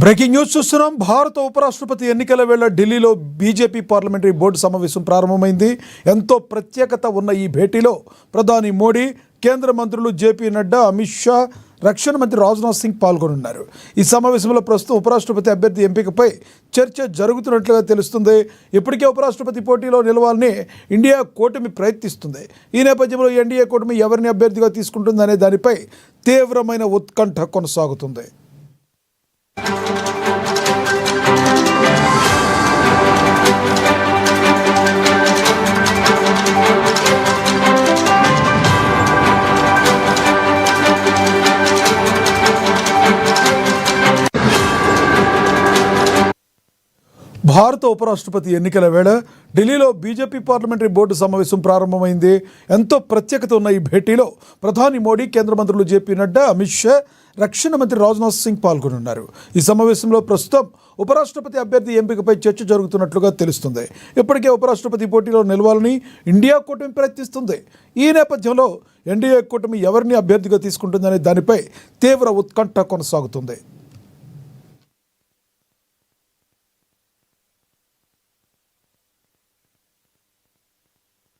Breaking news చూస్తున్నాం. భారత ఉపరాష్ట్రపతి ఎన్నికల వేళ ఢిల్లీలో బీజేపీ పార్లమెంటరీ బోర్డు సమావేశం ప్రారంభమైంది. ఎంతో ప్రత్యేకత ఉన్న ఈ భేటీలో ప్రధాని మోడీ, కేంద్ర మంత్రులు జేపీ నడ్డా, అమిత్ షా, రక్షణ మంత్రి రాజ్నాథ్ సింగ్ పాల్గొనున్నారు. ఈ సమావేశంలో ప్రస్తుతం ఉపరాష్ట్రపతి అభ్యర్థి ఎంపికపై చర్చ జరుగుతున్నట్లుగా తెలుస్తుంది. ఇప్పటికే ఉపరాష్ట్రపతి పోటీలో నిలవాలని ఇండియా కూటమి ప్రయత్నిస్తుంది. ఈ నేపథ్యంలో ఎన్డీఏ కూటమి ఎవరిని అభ్యర్థిగా తీసుకుంటుందనే దానిపై తీవ్రమైన ఉత్కంఠ కొనసాగుతుంది. భారత ఉపరాష్ట్రపతి ఎన్నికల వేళ ఢిల్లీలో బీజేపీ పార్లమెంటరీ బోర్డు సమావేశం ప్రారంభమైంది. ఎంతో ప్రత్యేకత ఉన్న ఈ భేటీలో ప్రధాని మోడీ, కేంద్ర మంత్రులు జేపీ నడ్డా, అమిత్ షా, రక్షణ మంత్రి రాజ్నాథ్ సింగ్ పాల్గొనున్నారు. ఈ సమావేశంలో ప్రస్తుతం ఉపరాష్ట్రపతి అభ్యర్థి ఎంపికపై చర్చ జరుగుతున్నట్లుగా తెలుస్తుంది. ఇప్పటికే ఉపరాష్ట్రపతి పోటీలో నిలవాలని ఇండియా కూటమి ప్రయత్నిస్తుంది. ఈ నేపథ్యంలో ఎన్డీఏ కూటమి ఎవరిని అభ్యర్థిగా తీసుకుంటుందనే దానిపై తీవ్ర ఉత్కంఠ కొనసాగుతుంది.